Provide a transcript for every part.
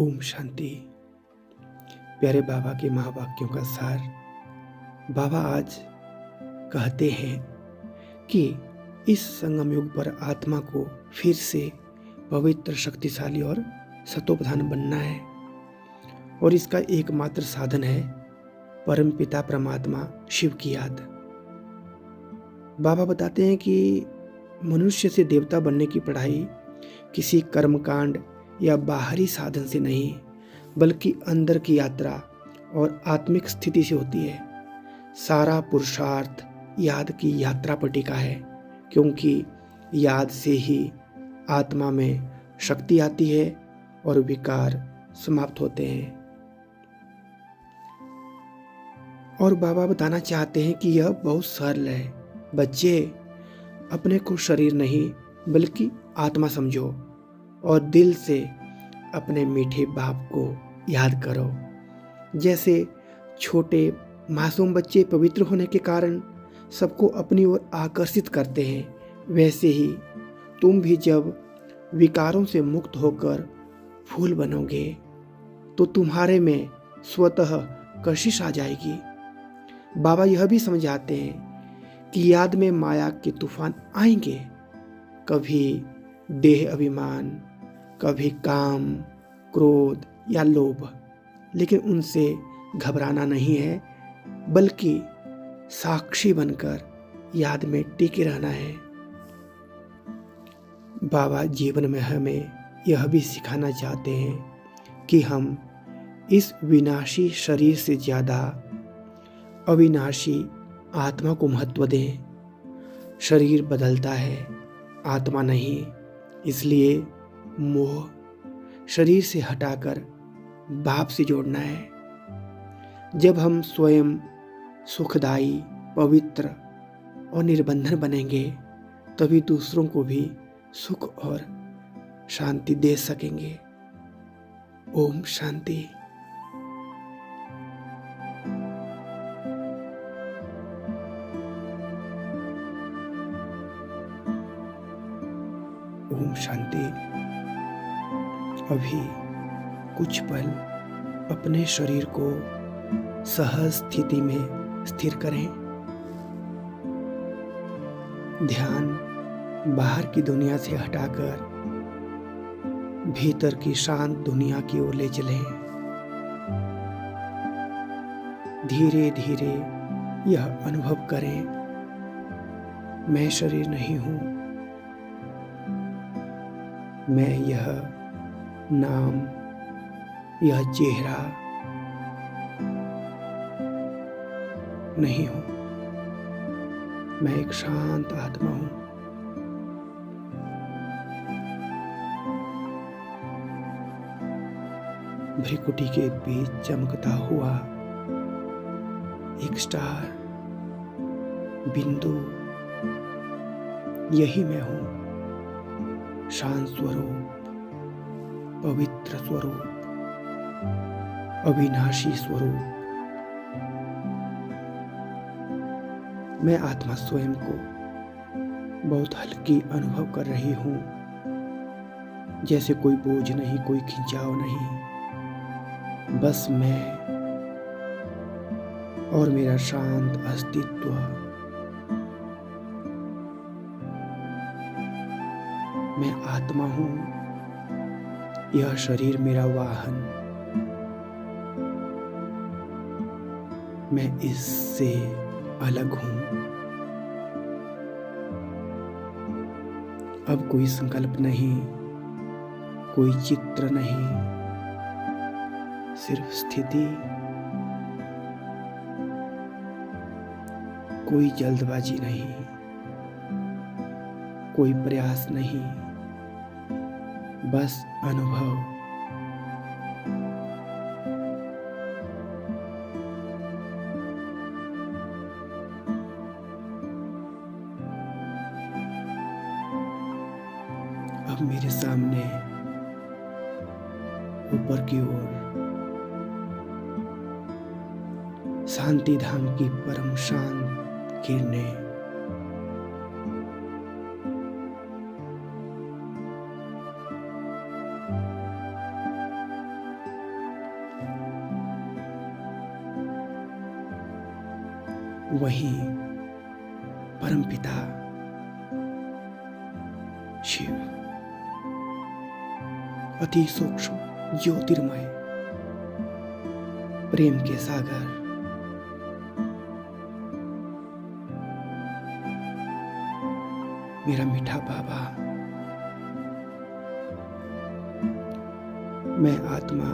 ओम शांति। प्यारे बाबा के महावाक्यों का सार। बाबा आज कहते हैं कि इस संगम युग पर आत्मा को फिर से पवित्र, शक्तिशाली और सतोप्रधान बनना है और इसका एकमात्र साधन है परमपिता परमात्मा शिव की याद। बाबा बताते हैं कि मनुष्य से देवता बनने की पढ़ाई किसी कर्मकांड या बाहरी साधन से नहीं, बल्कि अंदर की यात्रा और आत्मिक स्थिति से होती है। सारा पुरुषार्थ याद की यात्रा पर टिका है, क्योंकि याद से ही आत्मा में शक्ति आती है और विकार समाप्त होते हैं। और बाबा बताना चाहते हैं कि यह बहुत सरल है। बच्चे, अपने को शरीर नहीं बल्कि आत्मा समझो और दिल से अपने मीठे बाप को याद करो। जैसे छोटे मासूम बच्चे पवित्र होने के कारण सबको अपनी ओर आकर्षित करते हैं, वैसे ही तुम भी जब विकारों से मुक्त होकर फूल बनोगे तो तुम्हारे में स्वतः कशिश आ जाएगी। बाबा यह भी समझाते हैं कि याद में माया के तूफान आएंगे, कभी देह अभिमान, कभी काम, क्रोध या लोभ, लेकिन उनसे घबराना नहीं है, बल्कि साक्षी बनकर याद में टिके रहना है। बाबा जीवन में हमें यह भी सिखाना चाहते हैं कि हम इस विनाशी शरीर से ज़्यादा अविनाशी आत्मा को महत्व दें। शरीर बदलता है, आत्मा नहीं। इसलिए मोह शरीर से हटाकर बाप से जोड़ना है। जब हम स्वयं सुखदायी, पवित्र और निर्बंधन बनेंगे, तभी दूसरों को भी सुख और शांति दे सकेंगे। ओम शांति। ओम शांति। अभी कुछ पल अपने शरीर को सहज स्थिति में स्थिर करें। ध्यान बाहर की दुनिया से हटाकर भीतर की शांत दुनिया की ओर ले चलें। धीरे धीरे यह अनुभव करें, मैं शरीर नहीं हूं, मैं यह नाम, यह चेहरा नहीं हूं, मैं एक शांत आत्मा हूं। भ्रिकुटी के बीच चमकता हुआ एक स्टार, बिंदु, यही मैं हूं। शांत स्वरूप, पवित्र स्वरूप, अविनाशी स्वरूप। मैं आत्मा स्वयं को बहुत हल्की अनुभव कर रही हूं, जैसे कोई बोझ नहीं, कोई खिंचाव नहीं, बस मैं और मेरा शांत अस्तित्व। मैं आत्मा हूं, यह शरीर मेरा वाहन, मैं इससे अलग हूं। अब कोई संकल्प नहीं, कोई चित्र नहीं, सिर्फ स्थिति। कोई जल्दबाजी नहीं, कोई प्रयास नहीं, बस अनुभव। अब मेरे सामने ऊपर की ओर शांति धाम की परम शांत किरणें वहीं परमपिता शिव अति सूक्ष्म ज्योतिर्मय प्रेम के सागर मेरा मीठा बाबा, मैं आत्मा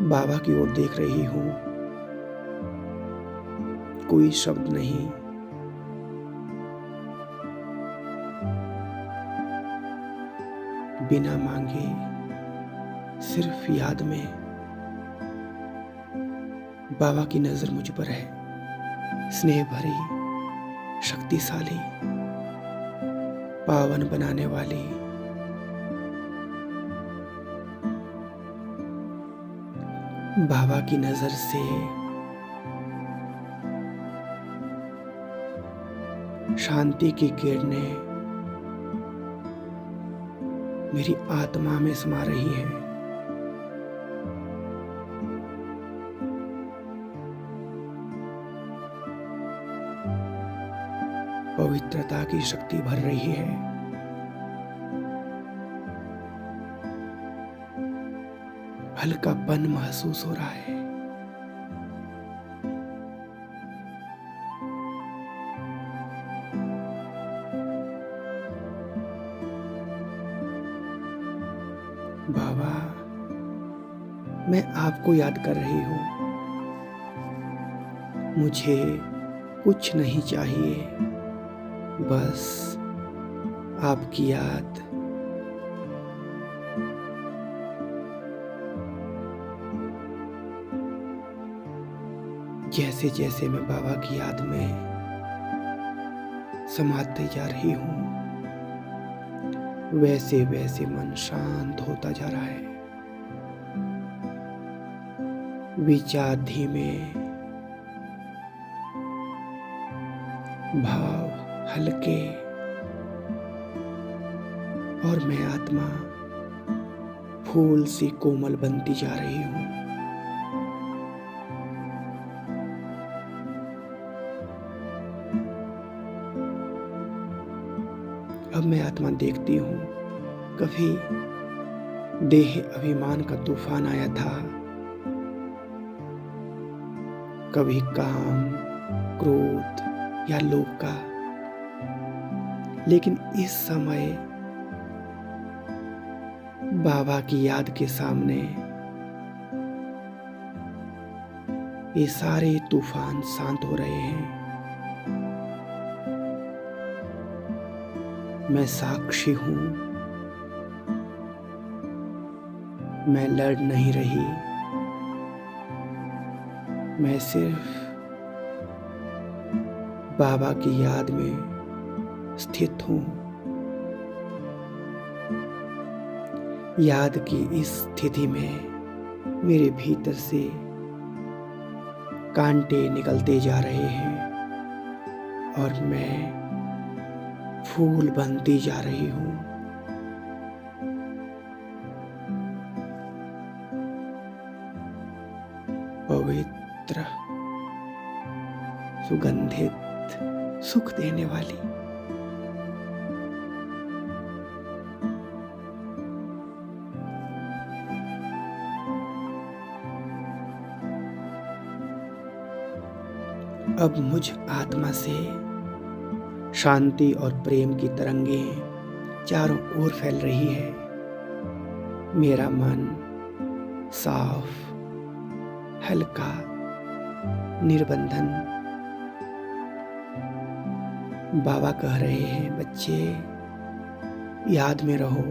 बाबा की ओर देख रही हूं। कोई शब्द नहीं, बिना मांगे सिर्फ याद में बाबा की नजर मुझ पर है, स्नेह भरी, शक्तिशाली, पावन बनाने वाली। बाबा की नजर से शांति की किरणें मेरी आत्मा में समा रही है। पवित्रता की शक्ति भर रही है। हल्कापन महसूस हो रहा है। बाबा, मैं आपको याद कर रही हूं। मुझे कुछ नहीं चाहिए, बस आपकी याद। जैसे जैसे मैं बाबा की याद में समाते जा रही हूं, वैसे वैसे मन शांत होता जा रहा है। विचार धीमे, भाव हल्के, और मैं आत्मा फूल सी कोमल बनती जा रही हूं। अब मैं आत्मा देखती हूं, कभी देह अभिमान का तूफान आया था, कभी काम, क्रोध या लोभ का, लेकिन इस समय बाबा की याद के सामने ये सारे तूफान शांत हो रहे हैं। मैं साक्षी हूं, मैं लड़ नहीं रही, मैं सिर्फ बाबा की याद में स्थित हूं। याद की इस स्थिति में मेरे भीतर से कांटे निकलते जा रहे हैं और मैं फूल बनती जा रही हूं। पवित्र, सुगंधित, सुख देने वाली। अब मुझ आत्मा से शांति और प्रेम की तरंगें चारों ओर फैल रही है। मेरा मन साफ, हल्का, निर्बंधन। बाबा कह रहे हैं, बच्चे याद में रहो।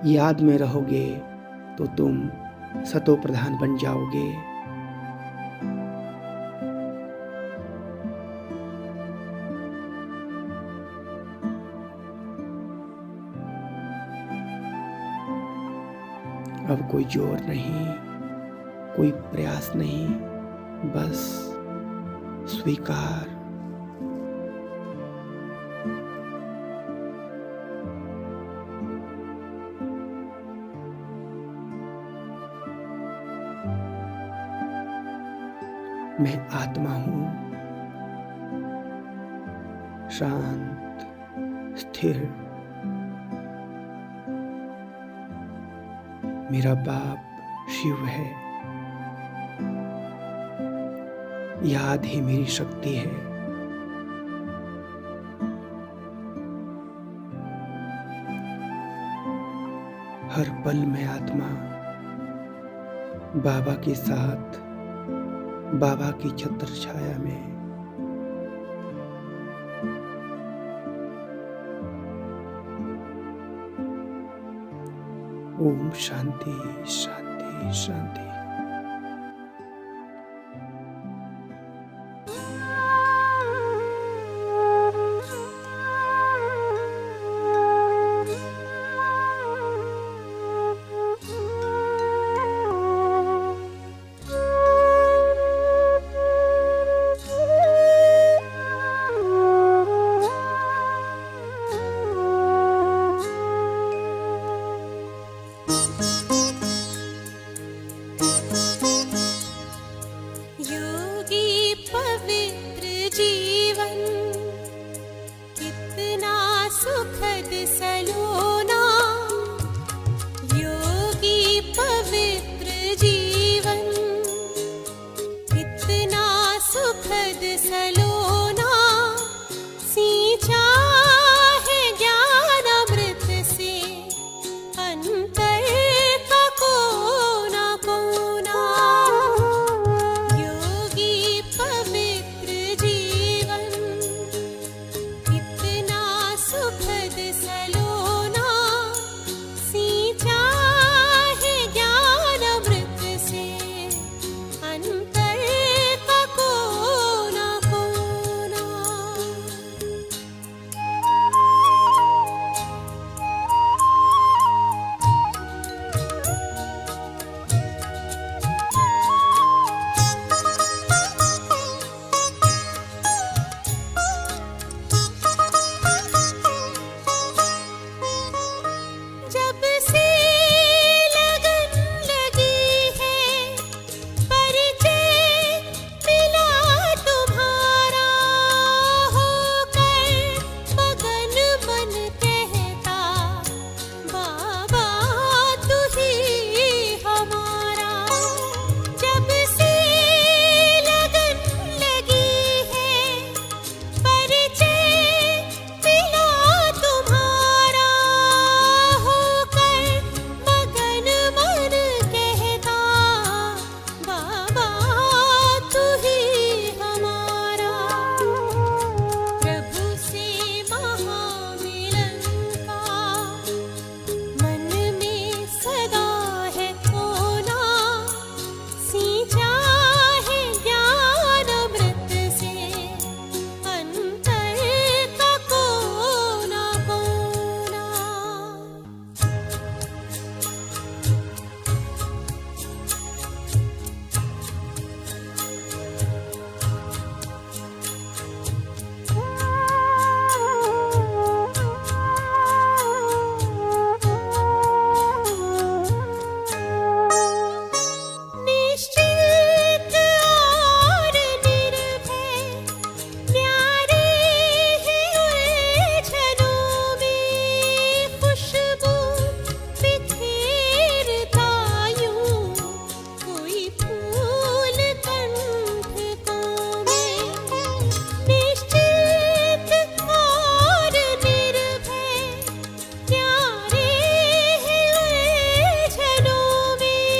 याद में रहोगे तो तुम सतो प्रधान बन जाओगे। अब कोई जोर नहीं, कोई प्रयास नहीं, बस स्वीकार। मैं आत्मा हूँ, शांत, स्थिर। मेरा बाप शिव है, याद ही मेरी शक्ति है। हर पल में आत्मा बाबा के साथ, बाबा की छत्र छाया में। ओम शांति शांति शांति। सुखद सलोना, योगी पवित्र जीवन, कितना सुखद सलोना, सींचा है ज्ञान अमृत से अंतर का कोना कोना। योगी पवित्र जीवन, कितना सुखद सलोना, सींचा है ज्ञान अमृत से अंतर का कोना कोना। जब से लगन लगी है, परिचय मिला तुम्हारा, होकर मगन मन कहता बाबा तू ही हमारा। जब से लगन लगी है, परिचय मिला तुम्हारा, होकर मगन मन कहता बाबा तू ही हमारा। प्रभु से महामिलन का मन में सदा है कोना, सींचा है ज्ञान अमृत से अंतर का कोना कोना। निश्चित और निर्भय, न्यारे हैं उलझनों में, खुशबू बिखेरता यूं कोई फूल कंठकों में। निश्चित और निर्भय, न्यारे हैं उलझनों में,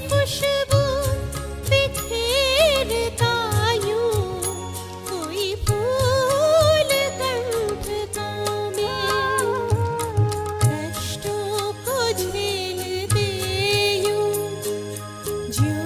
खुशबू बिखेरता यूं कोई फूल कंठकों में। कष्टों को झेलते यूं ज्यों